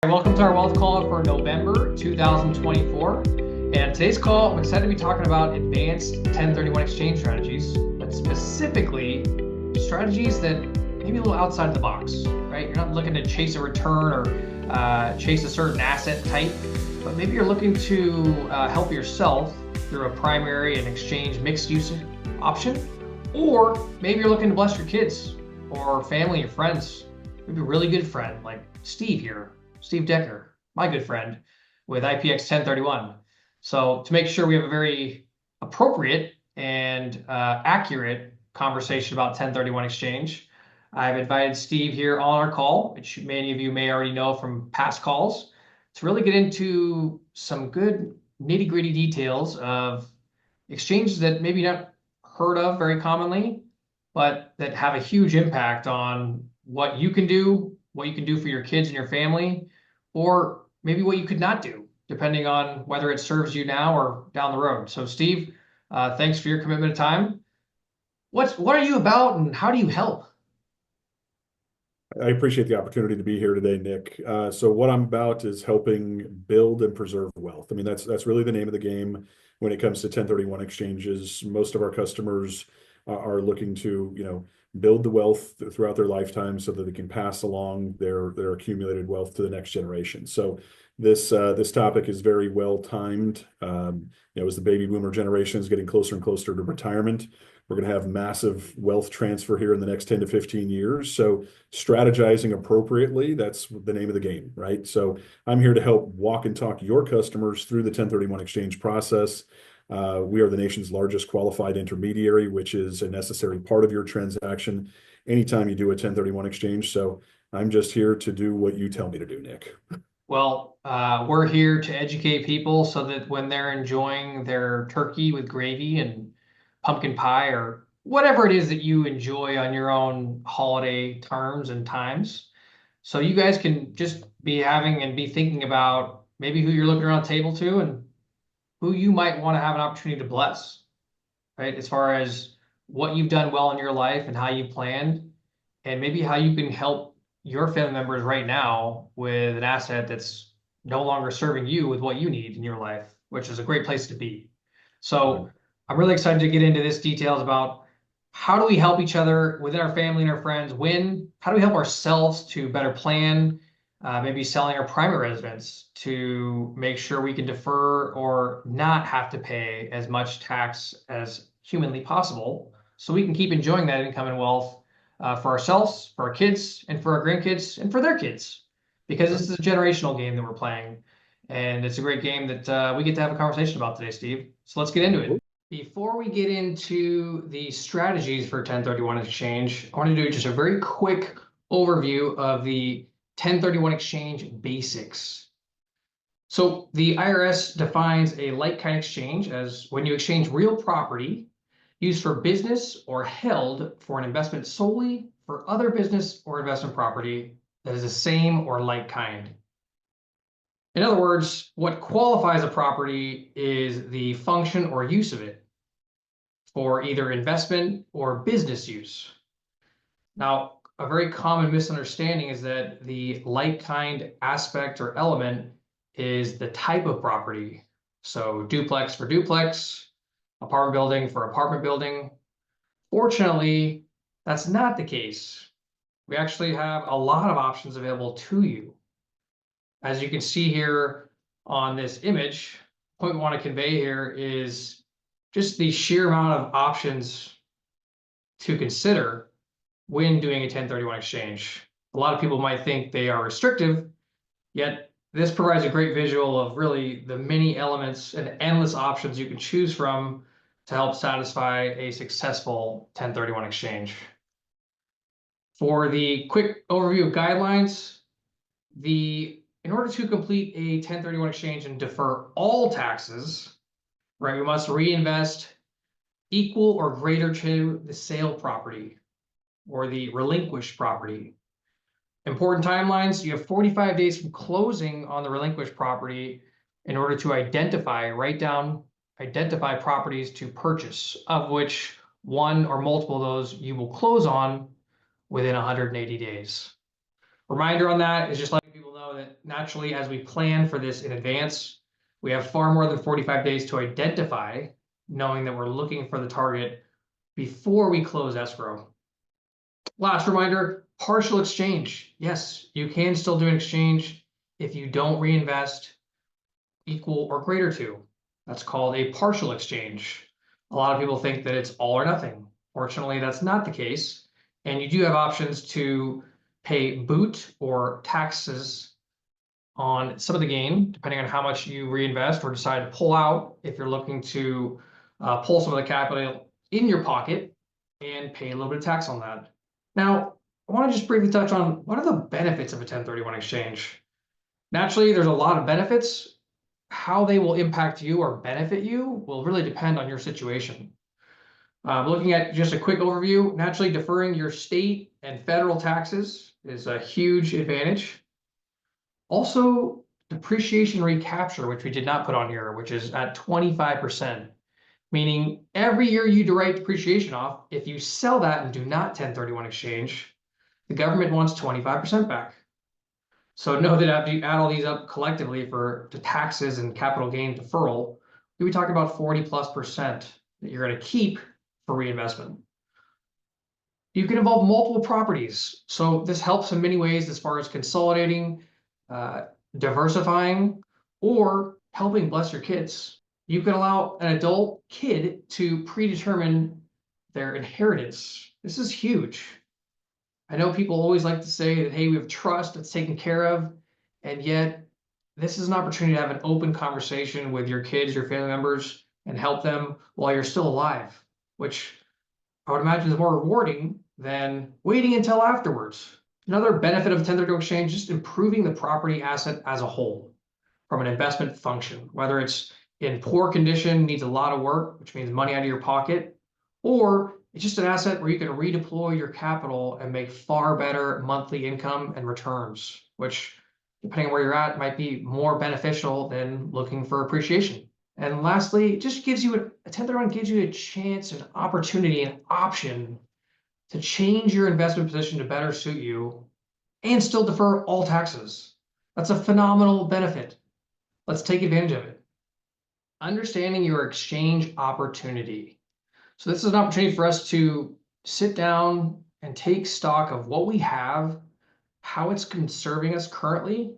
Welcome to our wealth call for November 2024. And today's call, I'm excited to be talking about advanced 1031 exchange strategies, but specifically strategies that maybe a little outside the box, right? You're not looking to chase a return or chase a certain asset type, but maybe you're looking to help yourself through a primary and exchange mixed use option, or maybe you're looking to bless your kids or family or friends. Maybe a really good friend like Steve here. Steve Decker, my good friend, with IPX 1031. So to make sure we have a very appropriate and accurate conversation about 1031 exchange, I've invited Steve here on our call, which many of you may already know from past calls, to really get into some good nitty-gritty details of exchanges that maybe not heard of very commonly, but that have a huge impact on what you can do for your kids and your family, or maybe what you could not do, depending on whether it serves you now or down the road. So Steve, thanks for your commitment of time. What are you about and how do you help? I appreciate the opportunity to be here today, Nick. So what I'm about is helping build and preserve wealth. I mean, that's really the name of the game when it comes to 1031 exchanges. Most of our customers are looking to, build the wealth throughout their lifetime so that they can pass along their accumulated wealth to the next generation. So this topic is very well timed. As the baby boomer generation is getting closer and closer to retirement, we're going to have massive wealth transfer here in the next 10 to 15 years. So strategizing appropriately, that's the name of the game, right? So I'm here to help walk and talk your customers through the 1031 exchange process. We are the nation's largest qualified intermediary, which is a necessary part of your transaction anytime you do a 1031 exchange. So I'm just here to do what you tell me to do, Nick. Well, we're here to educate people so that when they're enjoying their turkey with gravy and pumpkin pie or whatever it is that you enjoy on your own holiday terms and times, so you guys can just be having and be thinking about maybe who you're looking around the table to and who you might want to have an opportunity to bless, right? As far as what you've done well in your life and how you planned, and maybe how you can help your family members right now with an asset that's no longer serving you with what you need in your life, which is a great place to be. So I'm really excited to get into this details about how do we help each other within our family and our friends win? How do we help ourselves to better plan, maybe selling our primary residence to make sure we can defer or not have to pay as much tax as humanly possible so we can keep enjoying that income and wealth for ourselves, for our kids, and for our grandkids, and for their kids. Because this is a generational game that we're playing. And it's a great game that we get to have a conversation about today, Steve. So let's get into it. Before we get into the strategies for 1031 exchange, I want to do just a very quick overview of the 1031 exchange basics. So the IRS defines a like-kind exchange as when you exchange real property used for business or held for an investment solely for other business or investment property that is the same or like kind. In other words, what qualifies a property is the function or use of it for either investment or business use. Now, a very common misunderstanding is that the like-kind aspect or element is the type of property. So duplex for duplex, apartment building for apartment building. Fortunately, that's not the case. We actually have a lot of options available to you. As you can see here on this image, the point we want to convey here is just the sheer amount of options to consider when doing a 1031 exchange. A lot of people might think they are restrictive, yet this provides a great visual of really the many elements and endless options you can choose from to help satisfy a successful 1031 exchange. For the quick overview of guidelines, in order to complete a 1031 exchange and defer all taxes, right, we must reinvest equal or greater to the sale property or the relinquished property. Important timelines, you have 45 days from closing on the relinquished property in order to identify properties to purchase, of which one or multiple of those you will close on within 180 days. Reminder on that is just letting people know naturally, as we plan for this in advance, we have far more than 45 days to identify, knowing that we're looking for the target before we close escrow. Last reminder, partial exchange. Yes, you can still do an exchange if you don't reinvest equal or greater to. That's called a partial exchange. A lot of people think that it's all or nothing. Fortunately, that's not the case. And you do have options to pay boot or taxes on some of the gain, depending on how much you reinvest or decide to pull out if you're looking to pull some of the capital in your pocket and pay a little bit of tax on that. Now, I want to just briefly touch on what are the benefits of a 1031 exchange. Naturally, there's a lot of benefits. How they will impact you or benefit you will really depend on your situation. Looking at just a quick overview, naturally deferring your state and federal taxes is a huge advantage. Also, depreciation recapture, which we did not put on here, which is at 25%, meaning every year you write depreciation off, if you sell that and do not 1031 exchange, the government wants 25% back. So know that after you add all these up collectively for the taxes and capital gain deferral, you'll be talking about 40+% that you're going to keep for reinvestment. You can involve multiple properties. So this helps in many ways as far as consolidating, diversifying, or helping bless your kids. You can allow an adult kid to predetermine their inheritance. This is huge. I know people always like to say that, hey, we have trust that's taken care of, and yet this is an opportunity to have an open conversation with your kids, your family members, and help them while you're still alive, which I would imagine is more rewarding than waiting until afterwards. Another benefit of 1031 exchange is just improving the property asset as a whole from an investment function, whether it's in poor condition, needs a lot of work, which means money out of your pocket, or it's just an asset where you can redeploy your capital and make far better monthly income and returns, which, depending on where you're at, might be more beneficial than looking for appreciation. And lastly, it just gives you a 1031 gives you a chance, an opportunity, an option to change your investment position to better suit you and still defer all taxes. That's a phenomenal benefit. Let's take advantage of it. Understanding your exchange opportunity. So this is an opportunity for us to sit down and take stock of what we have, how it's serving us currently,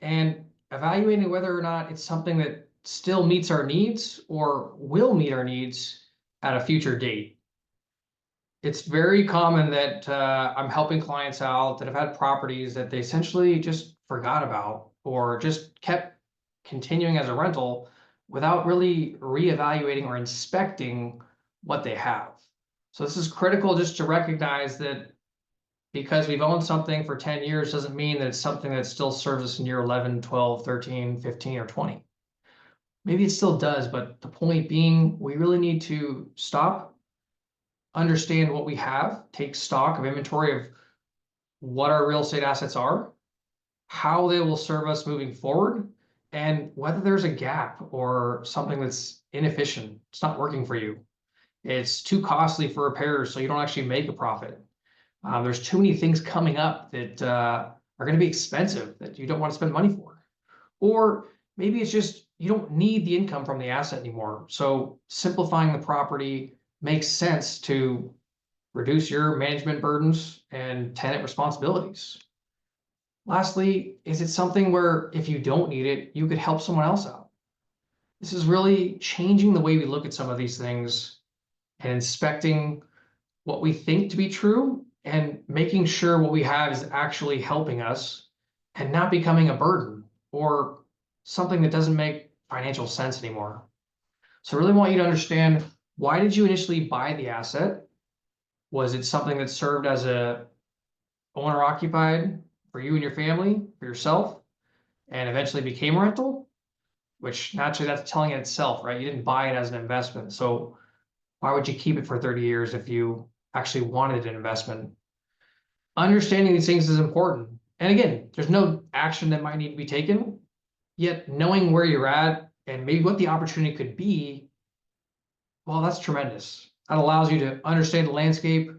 and evaluating whether or not it's something that still meets our needs or will meet our needs at a future date. It's very common that I'm helping clients out that have had properties that they essentially just forgot about or just kept continuing as a rental without really reevaluating or inspecting what they have. So this is critical just to recognize that because we've owned something for 10 years doesn't mean that it's something that still serves us in year 11, 12, 13, 15, or 20. Maybe it still does, but the point being, we really need to stop, understand what we have, take stock of inventory of what our real estate assets are, how they will serve us moving forward, and whether there's a gap or something that's inefficient, it's not working for you. It's too costly for repairs, so you don't actually make a profit. There's too many things coming up that are going to be expensive that you don't want to spend money for. Or maybe it's just you don't need the income from the asset anymore. So simplifying the property makes sense to reduce your management burdens and tenant responsibilities. Lastly, is it something where if you don't need it, you could help someone else out? This is really changing the way we look at some of these things and inspecting what we think to be true and making sure what we have is actually helping us and not becoming a burden or something that doesn't make financial sense anymore. So I really want you to understand, why did you initially buy the asset? Was it something that served as a owner occupied for you and your family, for yourself, and eventually became a rental? Which naturally that's telling it itself, right? You didn't buy it as an investment. So why would you keep it for 30 years if you actually wanted an investment? Understanding these things is important. And again, there's no action that might need to be taken, yet knowing where you're at and maybe what the opportunity could be, well, that's tremendous. That allows you to understand the landscape,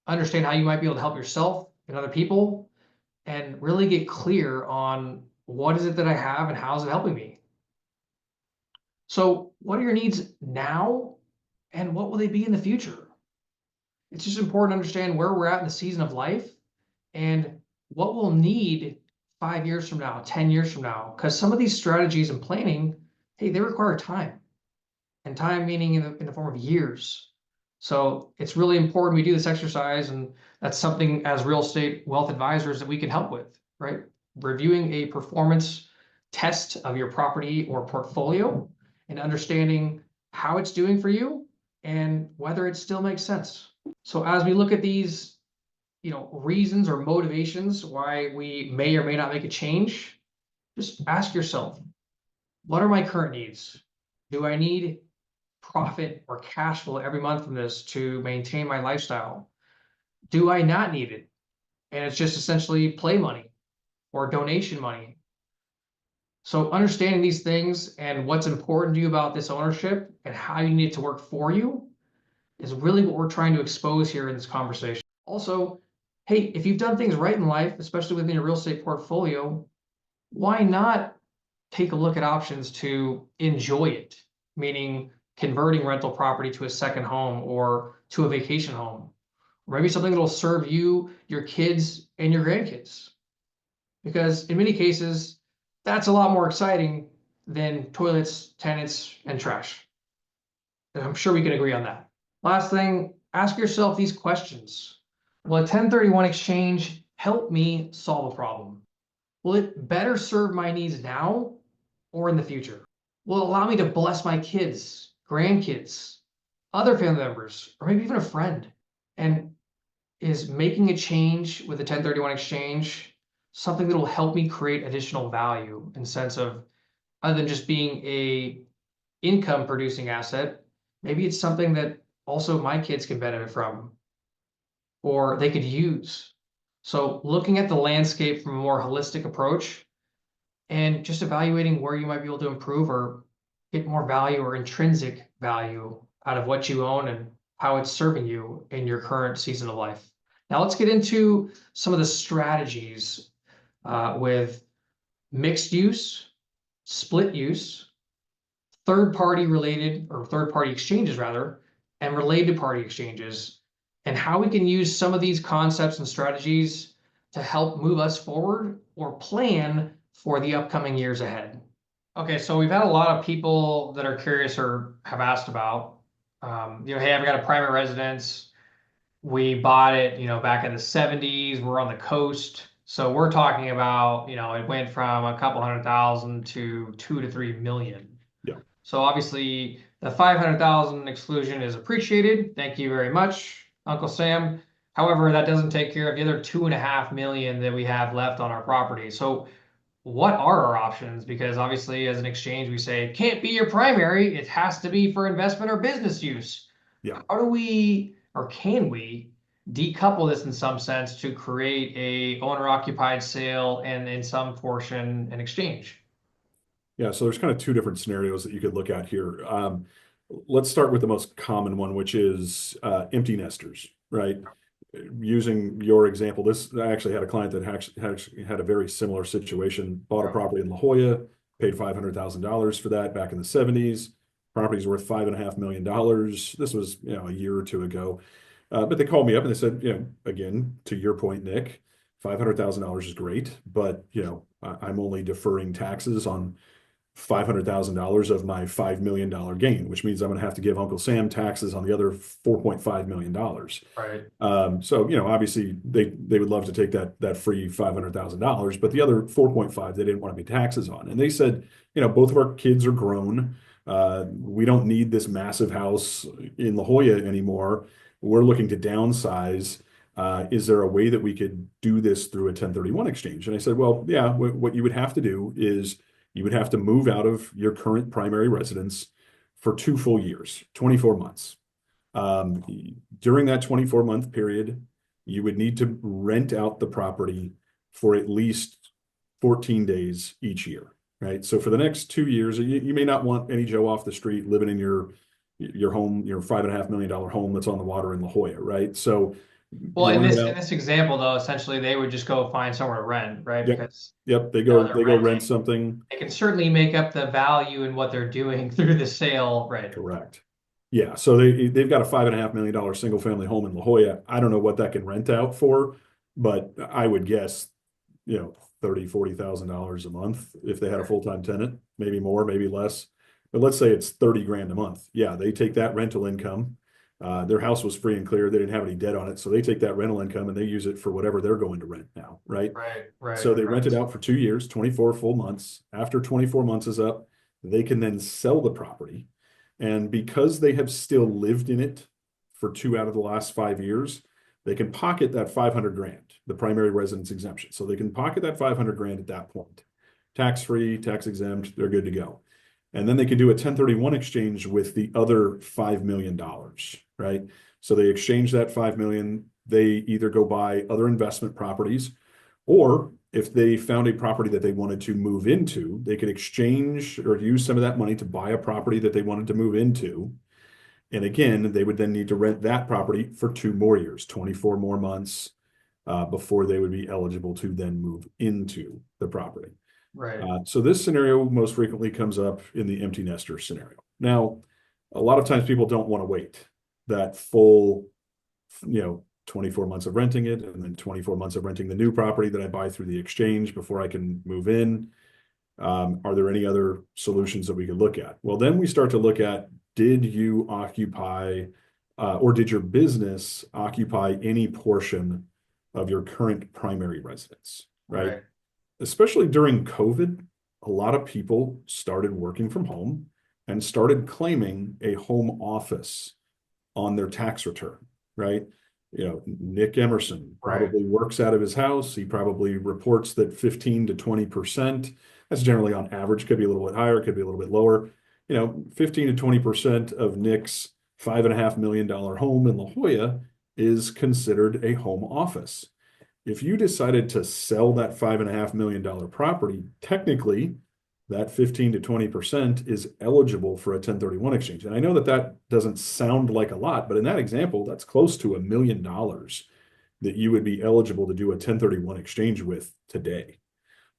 understand how you might be able to help yourself and other people, and really get clear on what is it that I have and how is it helping me. So, what are your needs now and what will they be in the future? It's just important to understand where we're at in the season of life and what we'll need 5 years from now, 10 years from now. Because some of these strategies and planning, hey, they require time, and time meaning in the form of years. So it's really important we do this exercise, and that's something as real estate wealth advisors that we can help with, right? Reviewing a performance test of your property or portfolio and understanding how it's doing for you and whether it still makes sense. So as we look at these, reasons or motivations why we may or may not make a change, just ask yourself, what are my current needs? Do I need profit or cash flow every month from this to maintain my lifestyle? Do I not need it? And it's just essentially play money or donation money. So understanding these things and what's important to you about this ownership and how you need it to work for you is really what we're trying to expose here in this conversation. Also, hey, if you've done things right in life, especially within your real estate portfolio, why not take a look at options to enjoy it? Meaning converting rental property to a second home or to a vacation home, or maybe something that'll serve you, your kids, and your grandkids. Because in many cases, that's a lot more exciting than toilets, tenants, and trash. And I'm sure we can agree on that. Last thing, ask yourself these questions. Will a 1031 exchange help me solve a problem? Will it better serve my needs now or in the future? Will it allow me to bless my kids, grandkids, other family members, or maybe even a friend? And is making a change with a 1031 exchange something that will help me create additional value in sense of other than just being a income producing asset, maybe it's something that also my kids can benefit from or they could use. So looking at the landscape from a more holistic approach and just evaluating where you might be able to improve or get more value or intrinsic value out of what you own and how it's serving you in your current season of life. Now let's get into some of the strategies with mixed use, split use, third party related or third party exchanges rather, and related party exchanges, and how we can use some of these concepts and strategies to help move us forward or plan for the upcoming years ahead. Okay, so we've had a lot of people that are curious or have asked about, hey, I've got a private residence. We bought it, back in the 70s. We're on the coast. So we're talking about, it went from a couple 100,000 to 2 to 3 million. Yeah. So obviously the 500,000 exclusion is appreciated. Thank you very much, Uncle Sam. However, that doesn't take care of the other 2.5 million that we have left on our property. So what are our options? Because obviously as an exchange, we say it can't be your primary. It has to be for investment or business use. Yeah. How do we, or can we decouple this in some sense to create a owner occupied sale and in some portion an exchange? Yeah, so there's kind of two different scenarios that you could look at here. Let's start with the most common one, which is empty nesters, right? Using your example, I actually had a client that actually had a very similar situation, bought a property in La Jolla, paid $500,000 for that back in the 70s. Property's worth $5.5 million. This was, a year or two ago. But they called me up and they said, again, to your point, Nick, $500,000 is great, but I'm only deferring taxes on $500,000 of my $5 million gain, which means I'm going to have to give Uncle Sam taxes on the other $4.5 million. Right. So, obviously they would love to take that free $500,000, but the other 4.5 they didn't want to pay taxes on. And they said, both of our kids are grown. We don't need this massive house in La Jolla anymore. We're looking to downsize. Is there a way that we could do this through a 1031 exchange? And I said, well, yeah, what you would have to do is you would have to move out of your current primary residence for 2 full years, 24 months. During that 24-month period, you would need to rent out the property for at least 14 days each year, right? So for the next 2 years, you may not want any Joe off the street living in your home, your $5.5 million home that's on the water in La Jolla, right? So Well, You in rent it this in out. this example though, essentially they would just go find somewhere to rent, right? Yep. Because Yep. they're They go rent renting. something. They can certainly make up the value in what they're doing through the sale, right? Correct. Yeah. So they've got a $5.5 million single family home in La Jolla. I don't know what that can rent out for, but I would guess, 30, $40,000 a month if they had a Right. full-time tenant, maybe more, maybe less. But let's say it's 30 grand a month. Yeah, they take that rental income. Their house was free and clear. They didn't have any debt on it. So they take that rental income and they use it for whatever they're going to rent now, right? Right, right, So they rent it right, out for 2 years, 24 full months. After 24 months is up, they can then sell the property. And because they have still lived in it for 2 out of the last 5 years, they can pocket that 500 grand, the primary residence exemption. So they can pocket that 500 grand at that point. Tax free, tax exempt, they're good to go. And then they can do a 1031 exchange with the other $5 million, right? So they exchange that 5 million. They either go buy other investment properties, or if they found a property that they wanted to move into, they could exchange or use some of that money to buy a property that they wanted to move into. And again, they would then need to rent that property for 2 more years, 24 more months, before they would be eligible to then move into the property. right. So this scenario most frequently comes up in the empty nester scenario. Now, a lot of times people don't want to wait that full, 24 months of renting it and then 24 months of renting the new property that I buy through the exchange before I can move in. Are there any other solutions that we could look at? Well, then we start to look at, did you occupy, or did your business occupy any portion of your current primary residence, right? Right. Especially during COVID, a lot of people started working from home and started claiming a home office on their tax return, right? Nick Emerson Right. probably works out of his house. He probably reports that 15 to 20%, that's generally on average, could be a little bit higher, could be a little bit lower. 15 to 20% of Nick's $5.5 million home in La Jolla is considered a home office. If you decided to sell that $5.5 million property, technically that 15 to 20% is eligible for a 1031 exchange. And I know that that doesn't sound like a lot, but in that example, that's close to $1 million that you would be eligible to do a 1031 exchange with today.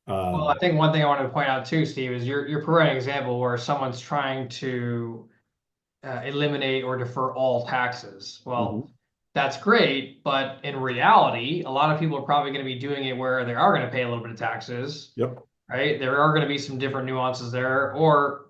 Well, I Um, think one thing I wanted to point out too, Steve, is you're providing an example where someone's trying to eliminate or defer all taxes. Well, mhm. that's great, but in reality, a lot of people are probably going to be doing it where they are going to pay a little bit of taxes, Yep. right? There are going to be some different nuances there, or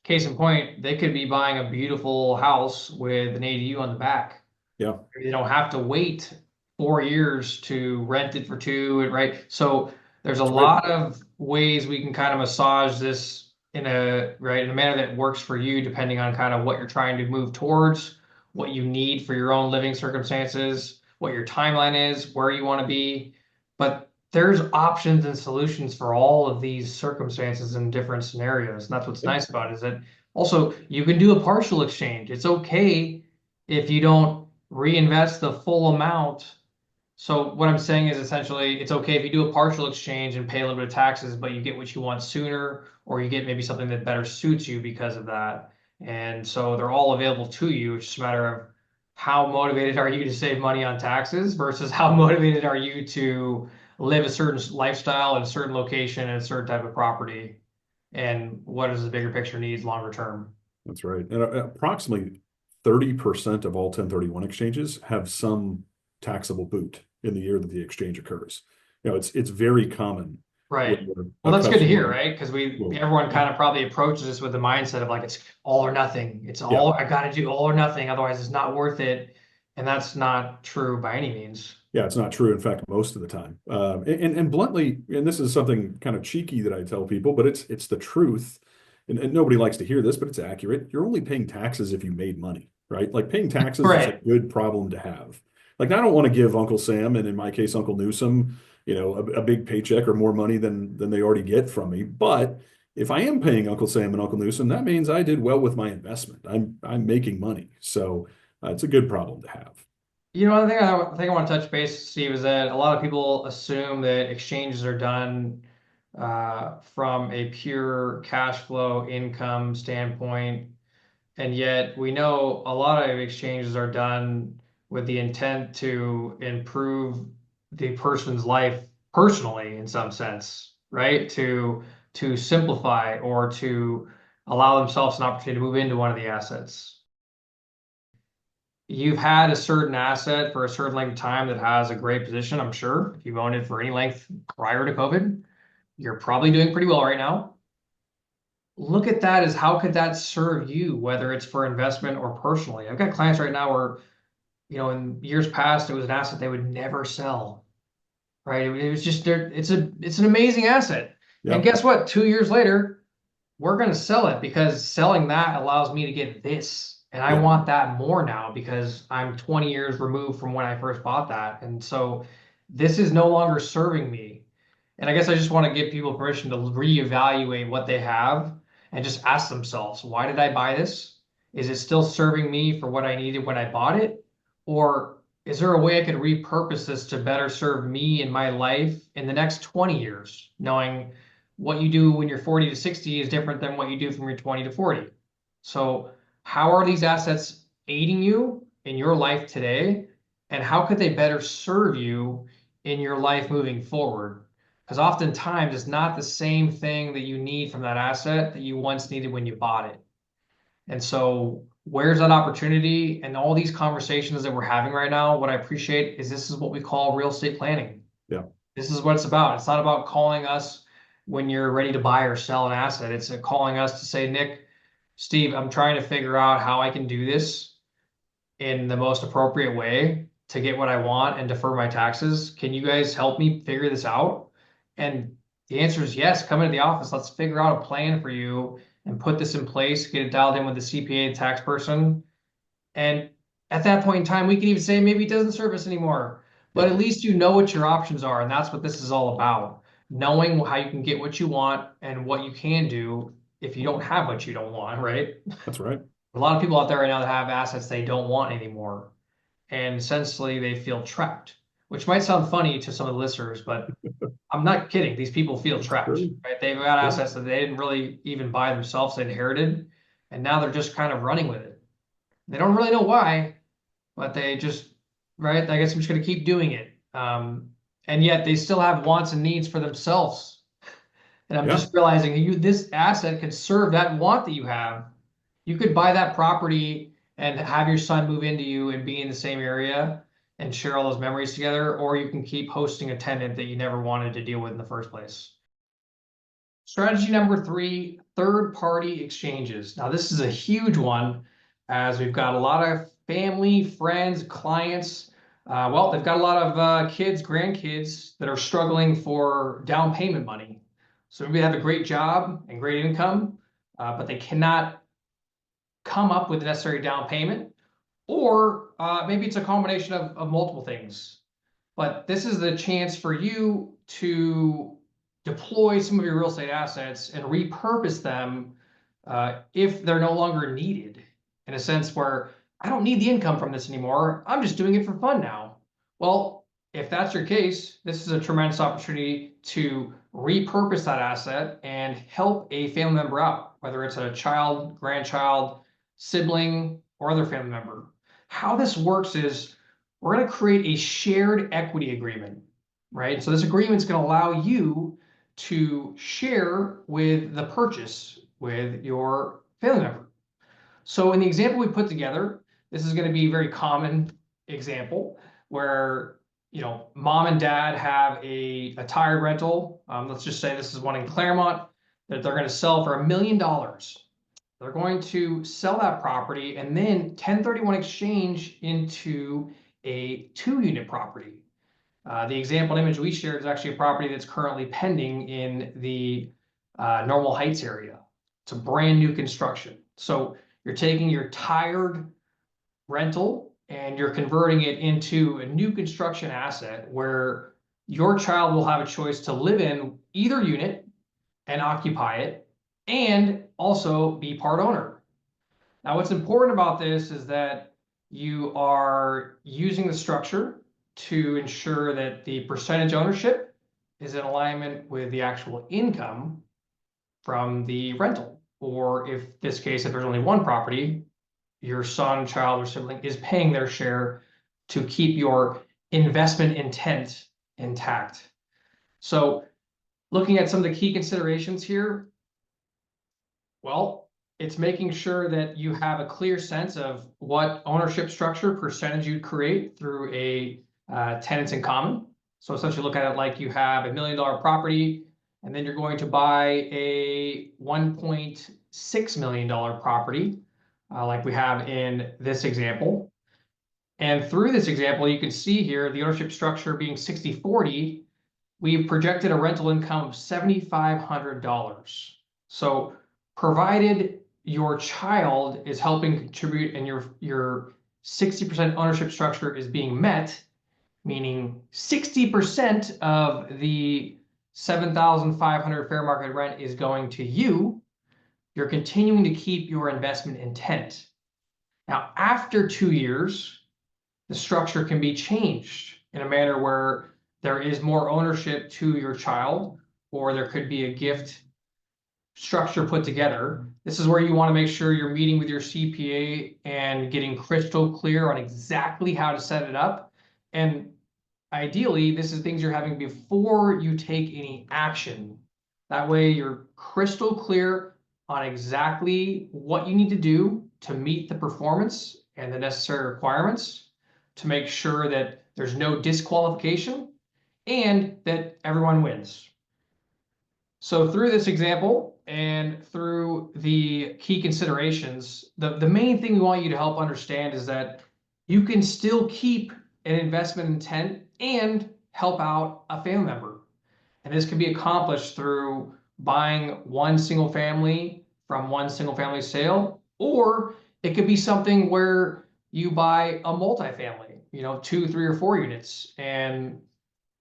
case in point, they could be buying a beautiful house with an ADU on the back. Yeah. They don't have to wait 4 years to rent it for two, right? So there's a That's right. lot of ways we can kind of massage this in a manner that works for you, depending on kind of what you're trying to move towards, what you need for your own living circumstances, what your timeline is, where you want to be. But there's options and solutions for all of these circumstances and different scenarios. And that's what's Yep. nice about it, is that also you can do a partial exchange. It's okay if you don't reinvest the full amount. So what I'm saying is essentially it's okay if you do a partial exchange and pay a little bit of taxes, but you get what you want sooner, or you get maybe something that better suits you because of that. And so they're all available to you. It's just a matter of how motivated are you to save money on taxes versus how motivated are you to live a certain lifestyle in a certain location and a certain type of property, and what is the bigger picture needs longer term. That's right. And approximately 30% of all 1031 exchanges have some taxable boot in the year that the exchange occurs. It's very common where Right. Well, a that's good to hear, customer right? Because will, everyone yeah, kind of probably approaches this with the mindset of like it's all or nothing. It's yeah, all I got to do all or nothing, otherwise it's not worth it. And that's not true by any means. yeah, it's not true. In fact, most of the time. And bluntly, and this is something kind of cheeky that I tell people, but it's the truth. And nobody likes to hear this, but it's accurate. You're only paying taxes if you made money, right? Like paying taxes is a Right. good problem to have. Like I don't want to give Uncle Sam, and in my case, Uncle Newsom, a big paycheck or more money than they already get from me. But if I am paying Uncle Sam and Uncle Newsom, that means I did well with my investment. I'm making money. So it's a good problem to have. One thing I think I want to touch base, Steve, is that a lot of people assume that exchanges are done from a pure cash flow income standpoint. And yet we know a lot of exchanges are done with the intent to improve the person's life personally in some sense, right? To simplify or to allow themselves an opportunity to move into one of the assets. You've had a certain asset for a certain length of time that has a great position, I'm sure. If you've owned it for any length prior to COVID, you're probably doing pretty well right now. Look at that as how could that serve you, whether it's for investment or personally. I've got clients right now where, in years past, it was an asset they would never sell, right? It was just there. It's an amazing asset. And Yep. guess what? 2 years later, we're going to sell it because selling that allows me to get this. And I Yep. want that more now because I'm 20 years removed from when I first bought that. And so this is no longer serving me. And I guess I just want to give people permission to reevaluate what they have and just ask themselves, why did I buy this? Is it still serving me for what I needed when I bought it? Or is there a way I could repurpose this to better serve me in my life in the next 20 years, knowing what you do when you're 40 to 60 is different than what you do from your 20 to 40. So, how are these assets aiding you in your life today? And how could they better serve you in your life moving forward? Because oftentimes it's not the same thing that you need from that asset that you once needed when you bought it. And so, where's that opportunity? And all these conversations that we're having right now, what I appreciate is this is what we call real estate planning. Yep. This is what it's about. It's not about calling us when you're ready to buy or sell an asset. It's calling us to say, Nick, Steve, I'm trying to figure out how I can do this in the most appropriate way to get what I want and defer my taxes. Can you guys help me figure this out? And the answer is yes. Come into the office. Let's figure out a plan for you and put this in place, get it dialed in with the CPA, the tax person, and at that point in time, we can even say maybe it doesn't serve us anymore. But at Yep. least you know what your options are. And that's what this is all about. Knowing how you can get what you want and what you can do if you don't have what you don't want, right? That's right. A lot of people out there right now that have assets they don't want anymore. And essentially they feel trapped, which might sound funny to some of the listeners, but I'm not kidding. These people feel That's trapped, true. right? They've got Yeah. assets that they didn't really even buy themselves, they inherited, and now they're just kind of running with it. They don't really know why, but they just, right? I guess I'm just going to keep doing it. And yet they still have wants and needs for themselves. And I'm Yeah. just realizing this asset could serve that want that you have. You could buy that property and have your son move into you and be in the same area and share all those memories together, or you can keep hosting a tenant that you never wanted to deal with in the first place. Strategy number three, third-party exchanges. Now, this is a huge one as we've got a lot of family, friends, clients. Well, they've got a lot of kids, grandkids that are struggling for down payment money. So maybe they have a great job and great income, but they cannot come up with the necessary down payment. Or maybe it's a combination of multiple things. But this is the chance for you to deploy some of your real estate assets and repurpose them if they're no longer needed, in a sense where I don't need the income from this anymore. I'm just doing it for fun now. Well, if that's your case, this is a tremendous opportunity to repurpose that asset and help a family member out, whether it's a child, grandchild, sibling, or other family member. How this works is we're going to create a shared equity agreement, right? So this agreement is going to allow you to share with the purchase with your family member. So in the example we put together, this is going to be a very common example where mom and dad have a tire rental. Let's just say this is one in Claremont that they're going to sell for $1 million. They're going to sell that property and then 1031 exchange into a 2-unit property. The example image we shared is actually a property that's currently pending in the Normal Heights area. It's a brand new construction. So you're taking your tired rental and you're converting it into a new construction asset where your child will have a choice to live in either unit and occupy it and also be part owner. Now, what's important about this is that you are using the structure to ensure that the percentage ownership is in alignment with the actual income from the rental. Or if this case, if there's only one property, your son, child, or sibling is paying their share to keep your investment intent intact. So looking at some of the key considerations here, well, it's making sure that you have a clear sense of what ownership structure percentage you'd create through a tenants in common. So essentially look at it like you have $1 million property, and then you're going to buy a $1.6 million property, like we have in this example. And through this example, you can see here the ownership structure being 60/40, we've projected a rental income of $7,500. So provided your child is helping contribute and your 60% ownership structure is being met, meaning 60% of the 7,500 fair market rent is going to you, you're continuing to keep your investment intent. Now, after 2 years, the structure can be changed in a manner where there is more ownership to your child, or there could be a gift structure put together. This is where you want to make sure you're meeting with your CPA and getting crystal clear on exactly how to set it up. And ideally, this is things you're having before you take any action. That way you're crystal clear on exactly what you need to do to meet the performance and the necessary requirements to make sure that there's no disqualification and that everyone wins. So through this example and through the key considerations, the main thing we want you to help understand is that you can still keep an investment intent and help out a family member. And this can be accomplished through buying one single family from one single family sale, or it could be something where you buy a multifamily, 2, 3, or 4 units, and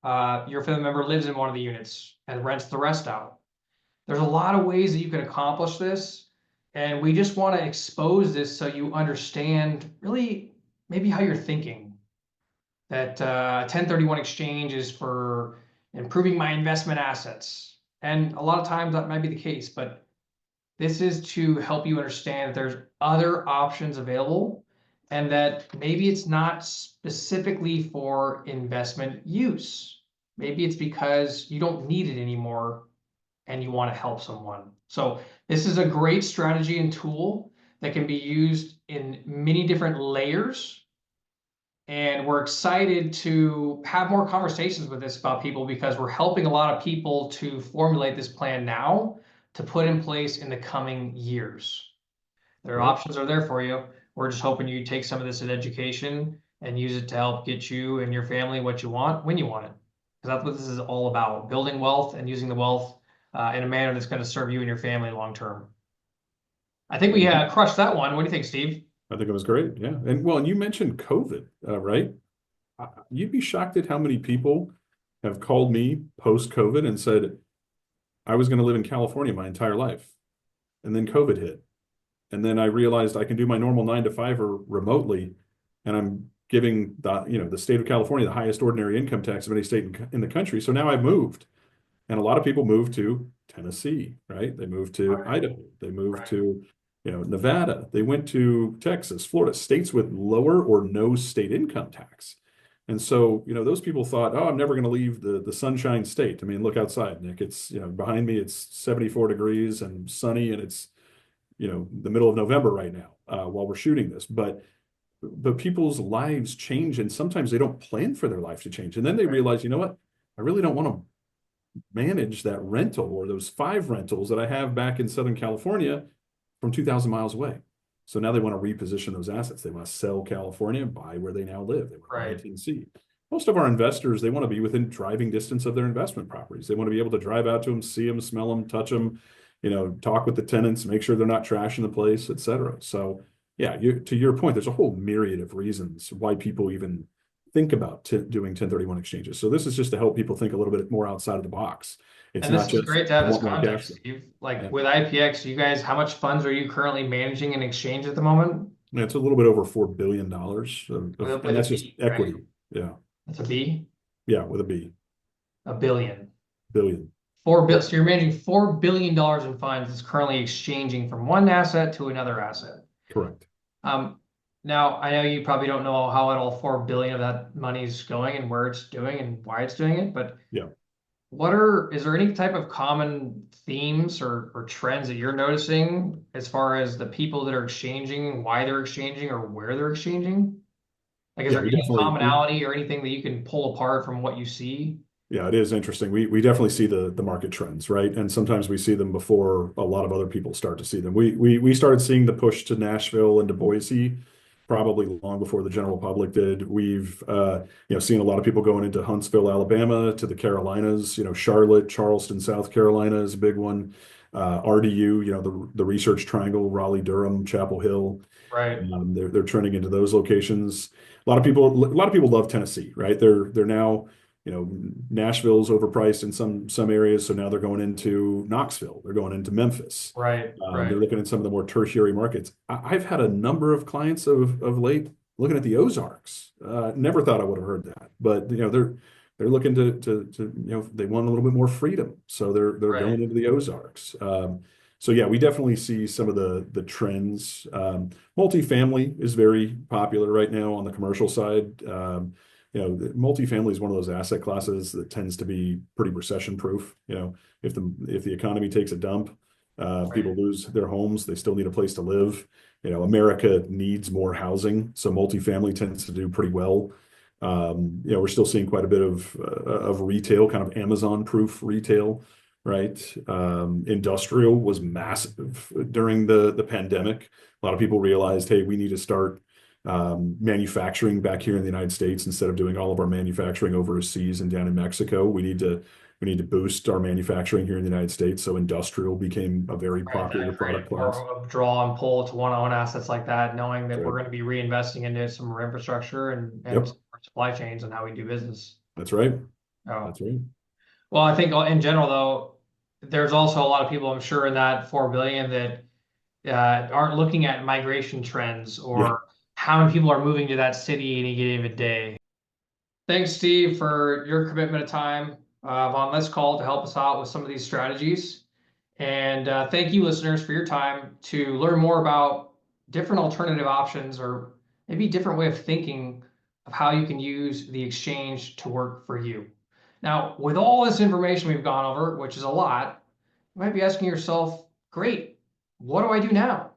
your family member lives in one of the units and rents the rest out. There's a lot of ways that you can accomplish this, and we just want to expose this so you understand really maybe how you're thinking. That 1031 exchange is for improving my investment assets. And a lot of times that might be the case, but this is to help you understand that there's other options available and that maybe it's not specifically for investment use. Maybe it's because you don't need it anymore and you want to help someone. So this is a great strategy and tool that can be used in many different layers. And we're excited to have more conversations with this about people because we're helping a lot of people to formulate this plan now to put in place in the coming years. Their Right. options are there for you. We're just hoping you take some of this in education and use it to help get you and your family what you want when you want it. Because that's what this is all about, building wealth and using the wealth in a manner that's going to serve you and your family long term. I think we crushed that one. What do you think, Steve? I think it was great. Yeah. And you mentioned COVID, right? You'd be shocked at how many people have called me post COVID and said, I was going to live in California my entire life. And then COVID hit. And then I realized I can do my normal 9 to 5 or remotely. And I'm giving the state of California the highest ordinary income tax of any state in the country. So now I've moved. And a lot of people move to Tennessee, right? They moved to Right. Idaho. They moved Right. to, Nevada. They went to Texas, Florida, states with lower or no state income tax. And so, those people thought, oh, I'm never going to leave the Sunshine State. I mean, look outside, Nick. It's, behind me, it's 74 degrees and sunny, and it's, the middle of November right now, while we're shooting this. But people's lives change, and sometimes they don't plan for their life to change. And then they Right. realize, you know what? I really don't want to manage that rental or those 5 rentals that I have back in Southern California from 2,000 miles away. So now they want to reposition those assets. They want to sell California and buy where they now live. They want to buy a Right. Tennessee. Most of our investors, they want to be within driving distance of their investment properties. They want to be able to drive out to them, see them, smell them, touch them, talk with the tenants, make sure they're not trashing the place, et cetera. So yeah, to your point, there's a whole myriad of reasons why people even think about doing 1031 exchanges. So this is just to help people think a little bit more outside of the box. It's And not this is just, great to have I this want more cash context, flow. Steve. Like Yeah. with IPX, you guys, how much funds are you currently managing in exchange at the moment? Yeah, it's a little bit over $4 billion With and a that's just B, right? equity. Yeah. That's a B, Yeah. With a B, a billion. billion. 4 billion. So you're managing $4 billion in funds that's currently exchanging from one asset to another asset. Correct. Um, Now, I know you probably don't know how it all 4 billion of that money is going and where it's doing and why it's doing it, but Yeah. is there any type of common themes or trends that you're noticing as far as the people that are exchanging, why they're exchanging, or where they're exchanging? Like, is Yeah, there we any definitely we commonality or anything that you can pull apart from what you see? yeah, it is interesting. We definitely see the market trends, right? And sometimes we see them before a lot of other people start to see them. We started seeing the push to Nashville and to Boise probably long before the general public did. We've seen a lot of people going into Huntsville, Alabama, to the Carolinas, Charlotte, Charleston, South Carolina is a big one. RDU, the Research Triangle, Raleigh, Durham, Chapel Hill. Right, They're trending into those locations. A lot of people love Tennessee, right? They're now, Nashville's overpriced in some areas, so now they're going into Knoxville. They're going into Memphis. right, They're right, looking at some of the more tertiary markets. I've had a number of clients of late looking at the Ozarks. Never thought I would have heard that, but they're looking to they want a little bit more freedom, so they're right. going into the Ozarks. So yeah, we definitely see some of the trends. Multifamily is very popular right now on the commercial side. Multifamily is one of those asset classes that tends to be pretty recession proof. If the economy takes a dump, people Right. lose their homes, they still need a place to live. America needs more housing, so multifamily tends to do pretty well. We're still seeing quite a bit of retail, kind of Amazon proof retail, right? Industrial was massive during the pandemic. A lot of people realized, hey, we need to start manufacturing back here in the United States instead of doing all of our manufacturing overseas and down in Mexico. We need to boost our manufacturing here in the United States. So industrial became a very Right, popular that product create class. more of a draw and pull to want to own assets like that, knowing that That's we're right. going to be reinvesting into some more infrastructure and Yep. some more supply chains and how we do business. That's right. Oh, That's right. well, I think in general though, there's also a lot of people I'm sure in that 4 billion that aren't looking at migration trends Yeah. or how many people are moving to that city any given day. Thanks, Steve, for your commitment of time on this call to help us out with some of these strategies. And thank you, listeners, for your time to learn more about different alternative options or maybe a different way of thinking of how you can use the exchange to work for you. Now, with all this information we've gone over, which is a lot, you might be asking yourself, great, what do I do now?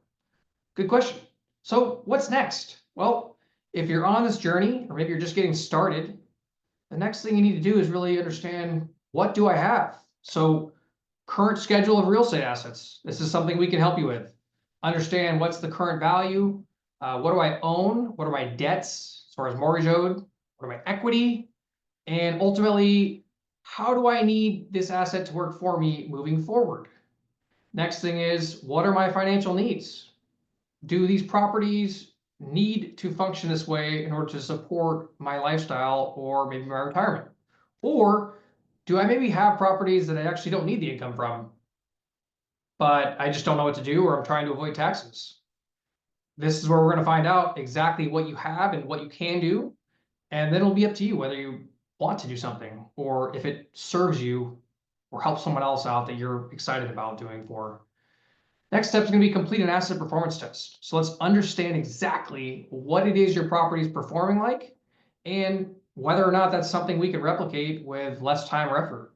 Good question. So, what's next? Well, if you're on this journey, or maybe you're just getting started, the next thing you need to do is really understand, what do I have? So, current schedule of real estate assets. This is something we can help you with. Understand what's the current value, what do I own, what are my debts as far as mortgage owed, what are my equity, and ultimately, how do I need this asset to work for me moving forward? Next thing is, what are my financial needs? Do these properties need to function this way in order to support my lifestyle or maybe my retirement? Or do I maybe have properties that I actually don't need the income from, but I just don't know what to do or I'm trying to avoid taxes? This is where we're going to find out exactly what you have and what you can do. And then it'll be up to you whether you want to do something or if it serves you or helps someone else out that you're excited about doing for. Next step is going to be complete an asset performance test. So let's understand exactly what it is your property is performing like and whether or not that's something we can replicate with less time or effort.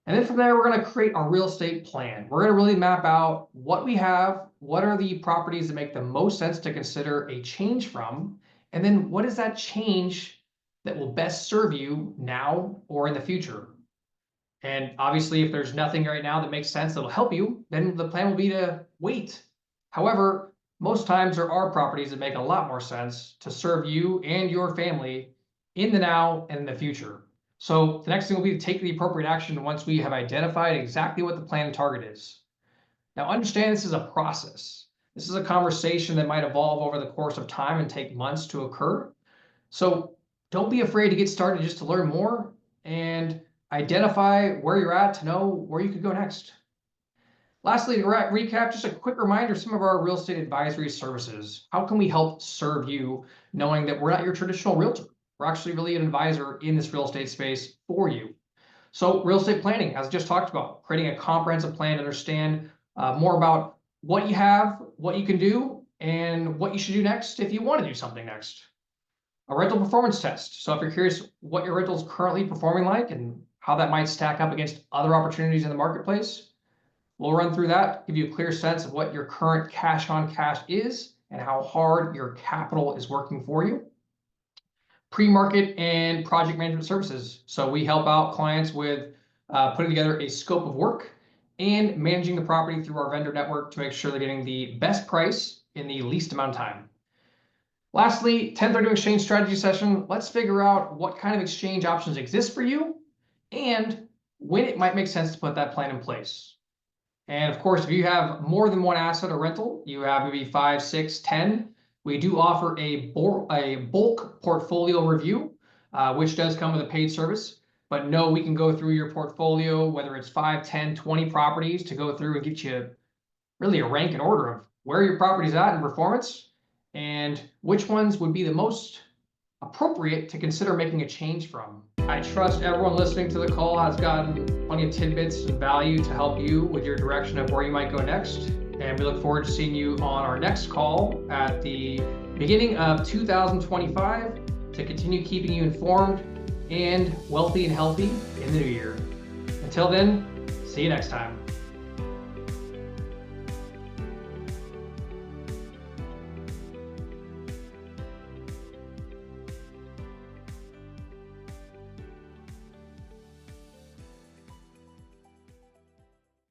And then from there, we're going to create a real estate plan. We're going to really map out what we have, what are the properties that make the most sense to consider a change from, and then what is that change that will best serve you now or in the future. And obviously, if there's nothing right now that makes sense that'll help you, then the plan will be to wait. However, most times there are properties that make a lot more sense to serve you and your family in the now and in the future. So the next thing will be to take the appropriate action once we have identified exactly what the plan and target is. Now, understand this is a process. This is a conversation that might evolve over the course of time and take months to occur. So don't be afraid to get started just to learn more and identify where you're at to know where you could go next. Lastly, to recap, just a quick reminder of some of our real estate advisory services. How can we help serve you knowing that we're not your traditional realtor? We're actually really an advisor in this real estate space for you. So real estate planning, as I just talked about, creating a comprehensive plan to understand more about what you have, what you can do, and what you should do next if you want to do something next. A rental performance test. So if you're curious what your rental is currently performing like and how that might stack up against other opportunities in the marketplace, we'll run through that, give you a clear sense of what your current cash on cash is and how hard your capital is working for you. Pre-market and project management services. So we help out clients with putting together a scope of work and managing the property through our vendor network to make sure they're getting the best price in the least amount of time. Lastly, 1031 exchange strategy session. Let's figure out what kind of exchange options exist for you and when it might make sense to put that plan in place. And of course, if you have more than one asset or rental, you have maybe 5, 6, 10, we do offer a bulk portfolio review, which does come with a paid service. But no, we can go through your portfolio, whether it's 5, 10, 20 properties, to go through and get you really a rank and order of where your property's at in performance and which ones would be the most appropriate to consider making a change from. I trust everyone listening to the call has gotten plenty of tidbits and value to help you with your direction of where you might go next. And we look forward to seeing you on our next call at the beginning of 2025 to continue keeping you informed and wealthy and healthy in the new year. Until then, see you next time.